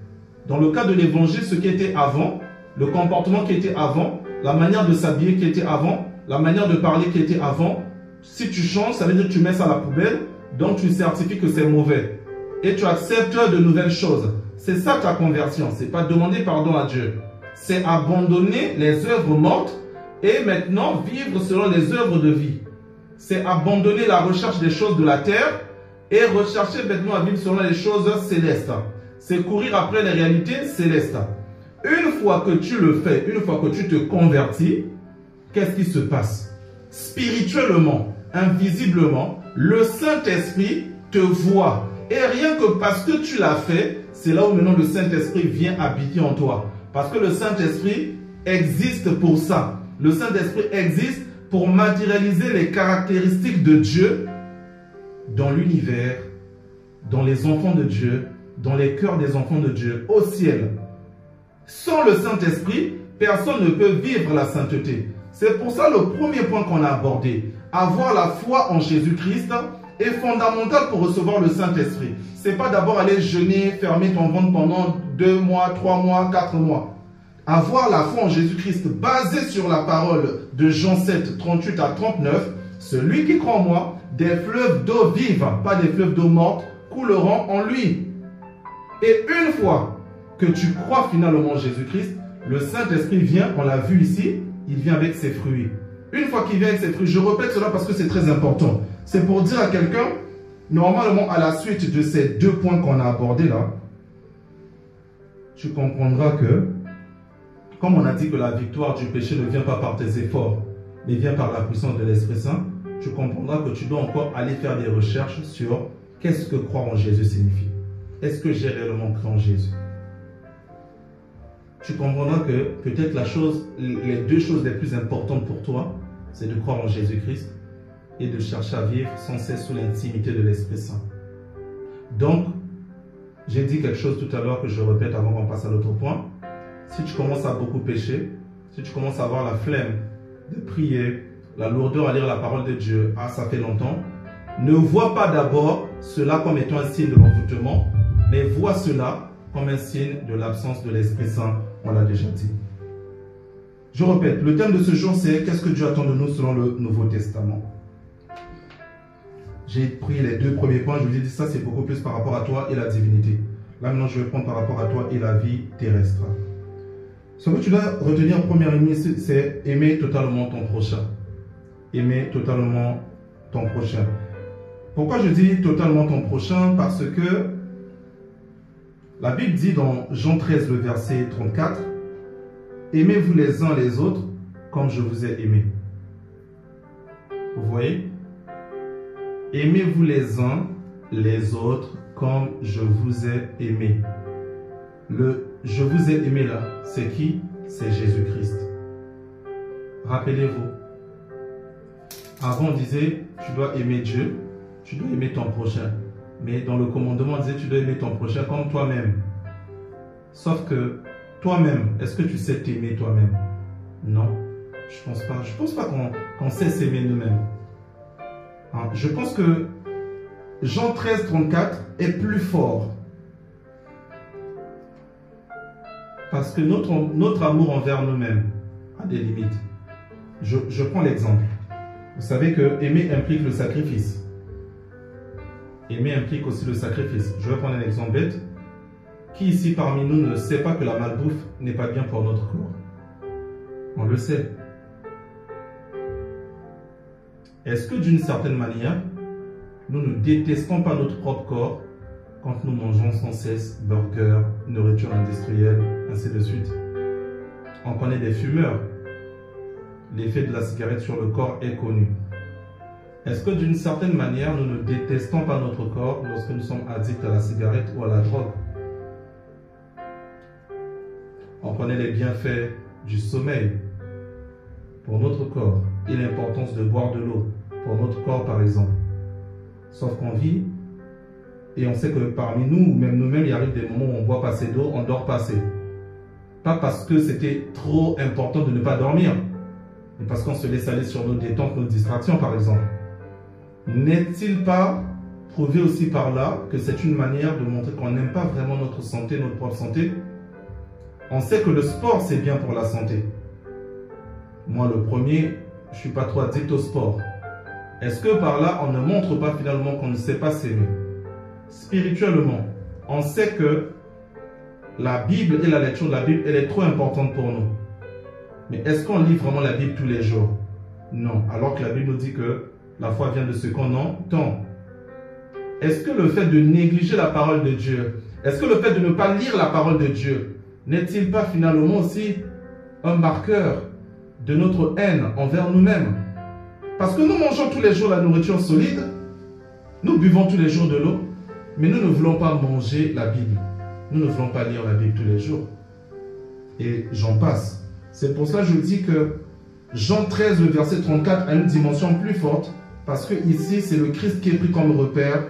Speaker 1: Dans le cas de l'évangile, ce qui était avant, le comportement qui était avant, la manière de s'habiller qui était avant, la manière de parler qui était avant, si tu changes, ça veut dire que tu mets ça à la poubelle, donc tu certifies que c'est mauvais. Et tu acceptes de nouvelles choses. C'est ça ta conversion, c'est pas demander pardon à Dieu. C'est abandonner les œuvres mortes et maintenant vivre selon les œuvres de vie. C'est abandonner la recherche des choses de la terre et rechercher maintenant à vivre selon les choses célestes. C'est courir après les réalités célestes. Une fois que tu le fais, une fois que tu te convertis, qu'est-ce qui se passe? Spirituellement, invisiblement, le Saint-Esprit te voit. Et rien que parce que tu l'as fait, c'est là où maintenant le Saint-Esprit vient habiter en toi. Parce que le Saint-Esprit existe pour ça. Le Saint-Esprit existe pour matérialiser les caractéristiques de Dieu dans l'univers, dans les enfants de Dieu, dans les cœurs des enfants de Dieu, au ciel. Sans le Saint-Esprit, personne ne peut vivre la sainteté. C'est pour ça le premier point qu'on a abordé. Avoir la foi en Jésus-Christ est fondamental pour recevoir le Saint-Esprit. Ce n'est pas d'abord aller jeûner, fermer ton ventre pendant 2 mois, 3 mois, 4 mois. Avoir la foi en Jésus-Christ basée sur la parole de Jean 7, 38 à 39, celui qui croit en moi, des fleuves d'eau vive, pas des fleuves d'eau morte, couleront en lui. Et une fois que tu crois finalement en Jésus-Christ, le Saint-Esprit vient, on l'a vu ici, il vient avec ses fruits. Une fois qu'il vient avec ses fruits, je répète cela parce que c'est très important. C'est pour dire à quelqu'un, normalement à la suite de ces 2 points qu'on a abordés là, tu comprendras que, comme on a dit que la victoire du péché ne vient pas par tes efforts, mais vient par la puissance de l'Esprit Saint, tu comprendras que tu dois encore aller faire des recherches sur qu'est-ce que croire en Jésus signifie. Est-ce que j'ai réellement cru en Jésus? Tu comprendras que peut-être les 2 choses les plus importantes pour toi, c'est de croire en Jésus-Christ et de chercher à vivre sans cesse sous l'intimité de l'Esprit Saint. Donc, j'ai dit quelque chose tout à l'heure que je répète avant qu'on passe à l'autre point. Si tu commences à beaucoup pécher, si tu commences à avoir la flemme de prier, la lourdeur à lire la parole de Dieu, ah ça fait longtemps, ne vois pas d'abord cela comme étant un signe de l'envoûtement, mais vois cela comme un signe de l'absence de l'Esprit Saint, on l'a déjà dit. Je répète, le thème de ce jour c'est qu'est-ce que Dieu attend de nous selon le Nouveau Testament. J'ai pris les 2 premiers points, je vous ai dit ça c'est beaucoup plus par rapport à toi et la divinité. Là maintenant je vais prendre par rapport à toi et la vie terrestre. Ce que tu dois retenir en première ligne, c'est aimer totalement ton prochain. Aimer totalement ton prochain. Pourquoi je dis totalement ton prochain? Parce que la Bible dit dans Jean 13, le verset 34, « Aimez-vous les uns les autres comme je vous ai aimé. » Vous voyez? Aimez-vous les uns les autres comme je vous ai aimé. Le « je vous ai aimé » là, c'est qui? C'est Jésus-Christ. Rappelez-vous. Avant, on disait, tu dois aimer Dieu, tu dois aimer ton prochain. Mais dans le commandement, on disait, tu dois aimer ton prochain comme toi-même. Sauf que, toi-même, est-ce que tu sais t'aimer toi-même? Non, je pense pas. Je pense pas qu'on sait s'aimer nous-mêmes. Hein, je pense que Jean 13, 34 est plus fort. Parce que notre amour envers nous-mêmes a des limites. Je prends l'exemple. Vous savez que aimer implique le sacrifice. Aimer implique aussi le sacrifice. Je vais prendre un exemple bête. Qui ici parmi nous ne sait pas que la malbouffe n'est pas bien pour notre corps? On le sait. Est-ce que d'une certaine manière, nous ne détestons pas notre propre corps quand nous mangeons sans cesse burgers, nourriture industrielle, ainsi de suite? On connaît des fumeurs. L'effet de la cigarette sur le corps est connu. Est-ce que d'une certaine manière, nous ne détestons pas notre corps lorsque nous sommes addicts à la cigarette ou à la drogue? On connaît les bienfaits du sommeil pour notre corps et l'importance de boire de l'eau pour notre corps par exemple. Sauf qu'on vit et on sait que parmi nous, ou même nous-mêmes, il arrive des moments où on boit pas assez d'eau, on dort pas assez. Pas parce que c'était trop important de ne pas dormir, mais parce qu'on se laisse aller sur nos détentes, nos distractions par exemple. N'est-il pas prouvé aussi par là que c'est une manière de montrer qu'on n'aime pas vraiment notre santé, notre propre santé? On sait que le sport c'est bien pour la santé. Moi le premier, je ne suis pas trop addict au sport. Est-ce que par là on ne montre pas finalement qu'on ne sait pas s'aimer? Spirituellement, on sait que la Bible et la lecture de la Bible, elle est trop importante pour nous. Mais est-ce qu'on lit vraiment la Bible tous les jours? Non, alors que la Bible nous dit que la foi vient de ce qu'on entend. Est-ce que le fait de négliger la parole de Dieu, est-ce que le fait de ne pas lire la parole de Dieu, n'est-il pas finalement aussi un marqueur de notre haine envers nous-mêmes? Parce que nous mangeons tous les jours la nourriture solide, nous buvons tous les jours de l'eau, mais nous ne voulons pas manger la Bible. Nous ne voulons pas lire la Bible tous les jours. Et j'en passe. C'est pour ça que je dis que Jean 13, le verset 34 a une dimension plus forte, parce que ici, c'est le Christ qui est pris comme repère.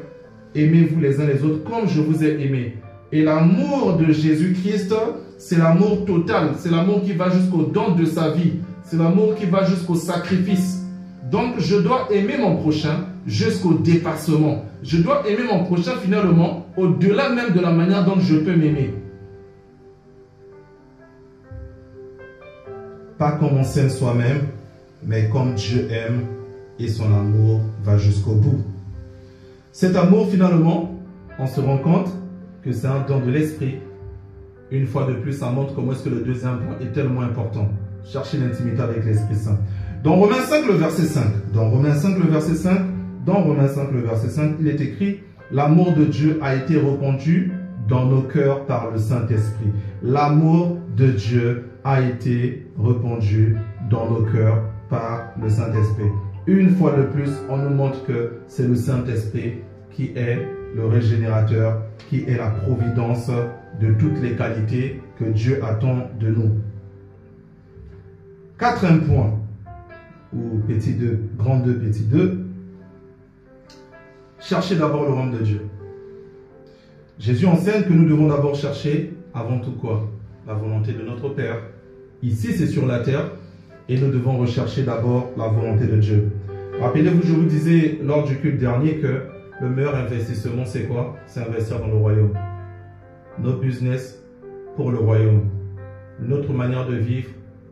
Speaker 1: Aimez-vous les uns les autres comme je vous ai aimé. Et l'amour de Jésus-Christ, c'est l'amour total. C'est l'amour qui va jusqu'au don de sa vie. C'est l'amour qui va jusqu'au sacrifice. Donc, je dois aimer mon prochain jusqu'au dépassement. Je dois aimer mon prochain finalement au-delà même de la manière dont je peux m'aimer. Pas comme on s'aime soi-même, mais comme Dieu aime et son amour va jusqu'au bout. Cet amour finalement, on se rend compte que c'est un don de l'esprit. Une fois de plus, ça montre comment est-ce que le deuxième point est tellement important. Chercher l'intimité avec l'Esprit Saint. Dans Romains 5, le verset 5, il est écrit « L'amour de Dieu a été répandu dans nos cœurs par le Saint-Esprit. » L'amour de Dieu a été répandu dans nos cœurs par le Saint-Esprit. Une fois de plus, on nous montre que c'est le Saint-Esprit qui est le régénérateur, qui est la providence de toutes les qualités que Dieu attend de nous. Quatrième point, ou petit 2, grand 2, petit 2, cherchez d'abord le royaume de Dieu. Jésus enseigne que nous devons d'abord chercher, avant tout quoi? La volonté de notre Père. Ici, c'est sur la terre, et nous devons rechercher d'abord la volonté de Dieu. Rappelez-vous, je vous disais lors du culte dernier que le meilleur investissement, c'est quoi? C'est investir dans le royaume. Nos business pour le royaume. Notre manière de vivre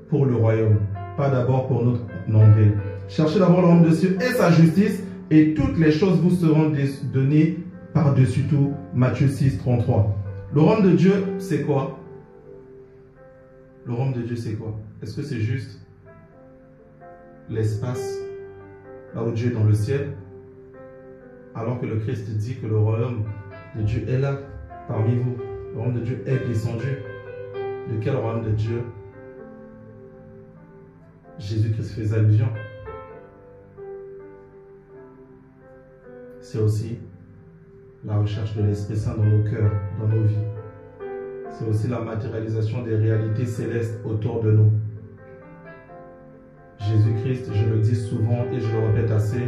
Speaker 1: pour le royaume. Pas d'abord pour notre nombril. Cherchez d'abord le royaume de Dieu et sa justice, et toutes les choses vous seront données par-dessus tout. Matthieu 6, 33. Le royaume de Dieu, c'est quoi? Le royaume de Dieu, c'est quoi? Est-ce que c'est juste l'espace, là où Dieu est dans le ciel? alors que le Christ dit que le royaume de Dieu est là, parmi vous. Le royaume de Dieu est descendu. De quel royaume de Dieu Jésus-Christ faisait allusion? C'est aussi la recherche de l'Esprit Saint dans nos cœurs, dans nos vies. C'est aussi la matérialisation des réalités célestes autour de nous. Jésus-Christ, je le dis souvent et je le répète assez,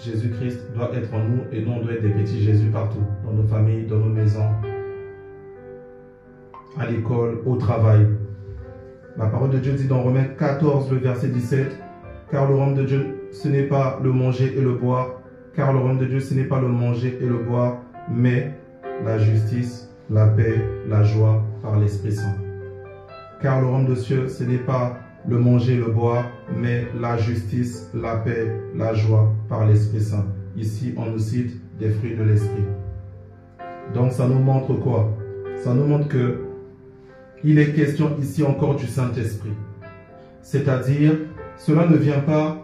Speaker 1: Jésus-Christ doit être en nous et nous on doit être des petits Jésus partout, dans nos familles, dans nos maisons, à l'école, au travail. La parole de Dieu dit dans Romains 14, le verset 17, « Car le royaume de Dieu, ce n'est pas le manger et le boire, car le royaume de Dieu, ce n'est pas le manger et le boire, mais la justice, la paix, la joie par l'Esprit Saint. Car le royaume de Dieu, ce n'est pas le manger et le boire, mais la justice, la paix, la joie par l'Esprit Saint. » Ici, on nous cite des fruits de l'Esprit. Donc, ça nous montre quoi? Ça nous montre que il est question ici encore du Saint-Esprit. C'est-à-dire, cela ne vient pas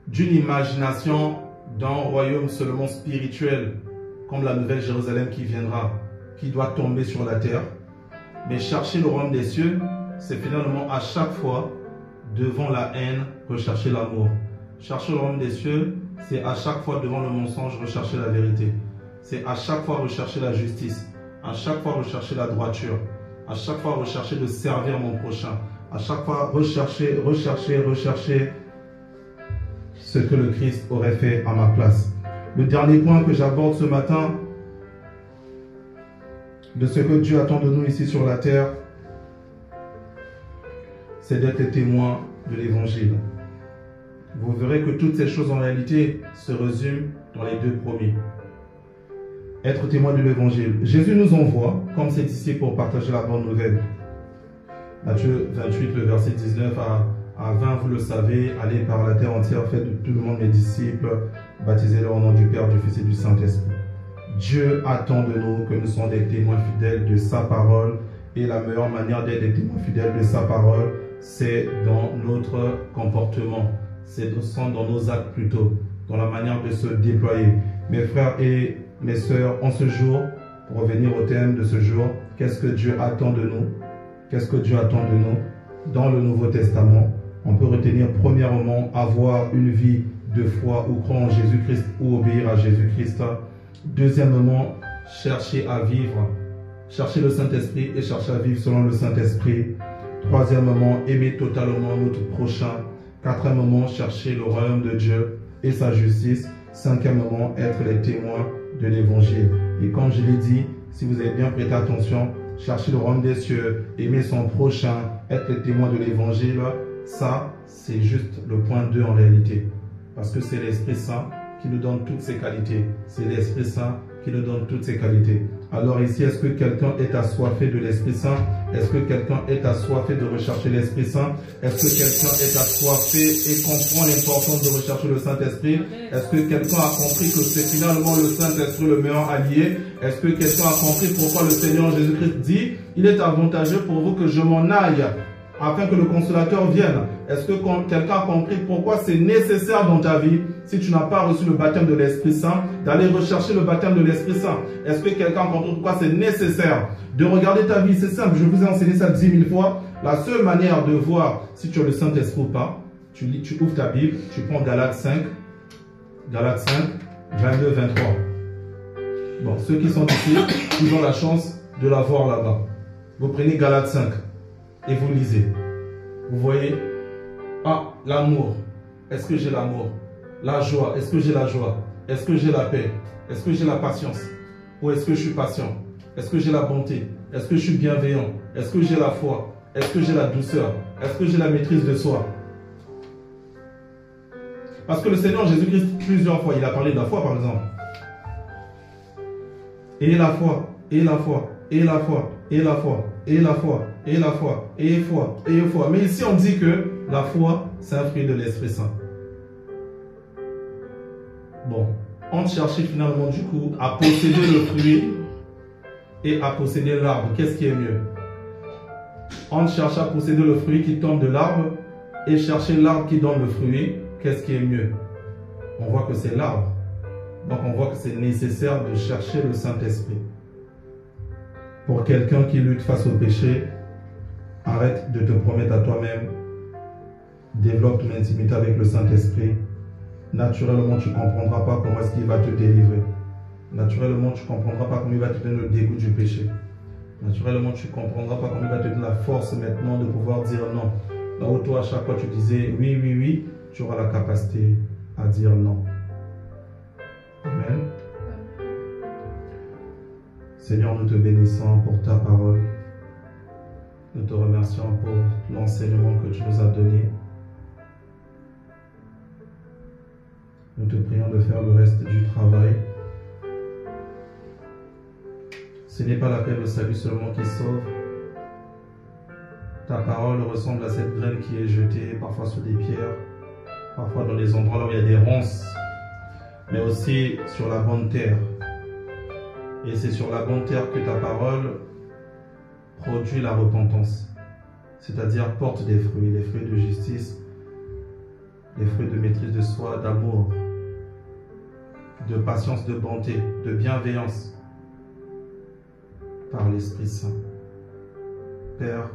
Speaker 1: d'une imagination d'un royaume seulement spirituel, comme la nouvelle Jérusalem qui viendra, qui doit tomber sur la terre. Mais chercher le royaume des cieux, c'est finalement à chaque fois, devant la haine, rechercher l'amour. Chercher le royaume des cieux, c'est à chaque fois devant le mensonge, rechercher la vérité. C'est à chaque fois rechercher la justice, à chaque fois rechercher la droiture, à chaque fois rechercher de servir mon prochain, à chaque fois rechercher ce que le Christ aurait fait à ma place. Le dernier point que j'aborde ce matin, de ce que Dieu attend de nous ici sur la terre, c'est d'être les témoins de l'Évangile. Vous verrez que toutes ces choses en réalité se résument dans les deux premiers. Être témoin de l'Évangile. Jésus nous envoie comme ses disciples pour partager la bonne nouvelle. Matthieu 28, le verset 19 à 20, vous le savez, allez par la terre entière, faites de tout le monde mes disciples, baptisez-les au nom du Père, du Fils et du Saint-Esprit. Dieu attend de nous que nous soyons des témoins fidèles de sa parole, et la meilleure manière d'être des témoins fidèles de sa parole, c'est dans notre comportement, c'est dans nos actes plutôt, dans la manière de se déployer. Mes frères et mes sœurs, en ce jour, pour revenir au thème de ce jour, qu'est-ce que Dieu attend de nous? Qu'est-ce que Dieu attend de nous? Dans le Nouveau Testament, on peut retenir premièrement avoir une vie de foi ou croire en Jésus-Christ ou obéir à Jésus-Christ. Deuxièmement, chercher à vivre, chercher le Saint-Esprit et chercher à vivre selon le Saint-Esprit. Troisièmement, aimer totalement notre prochain. Quatrièmement, chercher le royaume de Dieu et sa justice. Cinquièmement, être les témoins de l'Évangile. Et comme je l'ai dit, si vous avez bien prêté attention, chercher le royaume des cieux, aimer son prochain, être les témoins de l'Évangile, ça, c'est juste le point 2 en réalité. Parce que c'est l'Esprit Saint qui nous donne toutes ses qualités. C'est l'Esprit Saint qui nous donne toutes ses qualités. Alors ici, est-ce que quelqu'un est assoiffé de l'Esprit Saint? Est-ce que quelqu'un est assoiffé de rechercher l'Esprit Saint? Est-ce que quelqu'un est assoiffé et comprend l'importance de rechercher le Saint-Esprit? Est-ce que quelqu'un a compris que c'est finalement le Saint-Esprit le meilleur allié? Est-ce que quelqu'un a compris pourquoi le Seigneur Jésus-Christ dit « Il est avantageux pour vous que je m'en aille » afin que le consolateur vienne. Est-ce que quelqu'un a compris pourquoi c'est nécessaire dans ta vie, si tu n'as pas reçu le baptême de l'Esprit Saint, d'aller rechercher le baptême de l'Esprit Saint? Est-ce que quelqu'un a compris pourquoi c'est nécessaire de regarder ta vie? C'est simple, je vous ai enseigné ça 10 000 fois. La seule manière de voir si tu as le Saint-Esprit ou pas, tu ouvres ta Bible, tu prends Galates 5, 22, 23. Bon, ceux qui sont ici, ils ont la chance de la voir là-bas. Vous prenez Galates 5. Et vous lisez. Vous voyez? Ah, l'amour. Est-ce que j'ai l'amour? La joie. Est-ce que j'ai la joie? Est-ce que j'ai la paix? Est-ce que j'ai la patience? Ou est-ce que je suis patient? Est-ce que j'ai la bonté? Est-ce que je suis bienveillant? Est-ce que j'ai la foi? Est-ce que j'ai la douceur? Est-ce que j'ai la maîtrise de soi? Parce que le Seigneur Jésus-Christ, plusieurs fois, il a parlé de la foi, par exemple. Et la foi, et la foi, et la foi, et la foi, et la foi, et la foi, et foi, et foi. Mais ici, on dit que la foi, c'est un fruit de l'Esprit Saint. Bon, on cherchait finalement du coup à posséder le fruit et à posséder l'arbre. Qu'est-ce qui est mieux? On cherche à posséder le fruit qui tombe de l'arbre et chercher l'arbre qui donne le fruit, qu'est-ce qui est mieux? On voit que c'est l'arbre. Donc on voit que c'est nécessaire de chercher le Saint-Esprit. Pour quelqu'un qui lutte face au péché, arrête de te promettre à toi-même, développe ton intimité avec le Saint-Esprit. Naturellement, tu ne comprendras pas comment est-ce qu'il va te délivrer. Naturellement, tu ne comprendras pas comment il va te donner le dégoût du péché. Naturellement, tu ne comprendras pas comment il va te donner la force maintenant de pouvoir dire non. Là où toi, à chaque fois, tu disais oui, oui, oui, tu auras la capacité à dire non. Amen. Seigneur, nous te bénissons pour ta parole. Nous te remercions pour l'enseignement que tu nous as donné. Nous te prions de faire le reste du travail. Ce n'est pas l'appel au salut seulement qui sauve. Ta parole ressemble à cette graine qui est jetée parfois sur des pierres, parfois dans les endroits là où il y a des ronces, mais aussi sur la bonne terre. Et c'est sur la bonne terre que ta parole produit la repentance, c'est-à-dire porte des fruits, les fruits de justice, les fruits de maîtrise de soi, d'amour, de patience, de bonté, de bienveillance, par l'Esprit Saint. Père,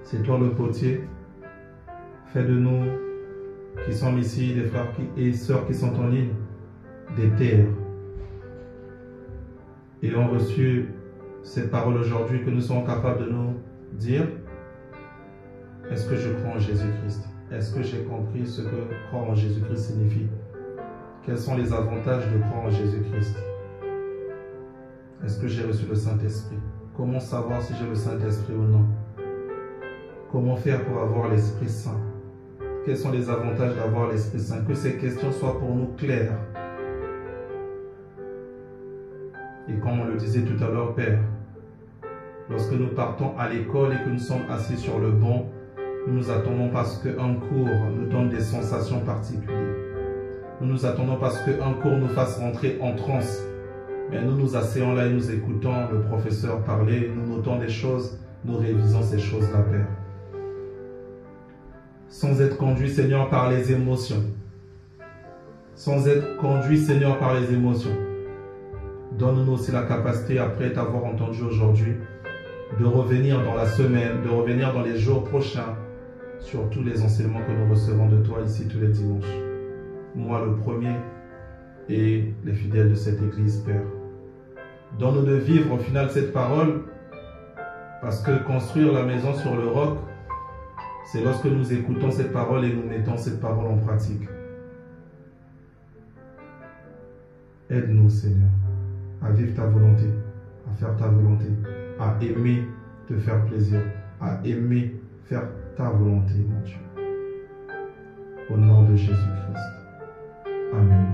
Speaker 1: c'est toi le potier. Fais de nous qui sommes ici, des frères et sœurs qui sont en ligne, des terres. Et ont reçu cette parole aujourd'hui, que nous sommes capables de nous dire: est-ce que je crois en Jésus-Christ? Est-ce que j'ai compris ce que croire en Jésus-Christ signifie? Quels sont les avantages de croire en Jésus-Christ? Est-ce que j'ai reçu le Saint-Esprit? Comment savoir si j'ai le Saint-Esprit ou non? Comment faire pour avoir l'Esprit Saint? Quels sont les avantages d'avoir l'Esprit Saint? Que ces questions soient pour nous claires. Et comme on le disait tout à l'heure, Père, lorsque nous partons à l'école et que nous sommes assis sur le banc, nous nous attendons parce qu'un cours nous donne des sensations particulières. Nous nous attendons parce qu'un cours nous fasse rentrer en transe. Mais nous nous asseyons là et nous écoutons le professeur parler, nous notons des choses, nous révisons ces choses-là, Père. Sans être conduit, Seigneur, par les émotions. Sans être conduit, Seigneur, par les émotions. Donne-nous aussi la capacité, après t'avoir entendu aujourd'hui, de revenir dans la semaine, de revenir dans les jours prochains sur tous les enseignements que nous recevons de toi ici tous les dimanches. Moi le premier et les fidèles de cette église, Père. Donne-nous de vivre au final cette parole, parce que construire la maison sur le roc, c'est lorsque nous écoutons cette parole et nous mettons cette parole en pratique. Aide-nous, Seigneur, à vivre ta volonté, à faire ta volonté, à aimer te faire plaisir, à aimer faire ta volonté, mon Dieu. Au nom de Jésus-Christ. Amen.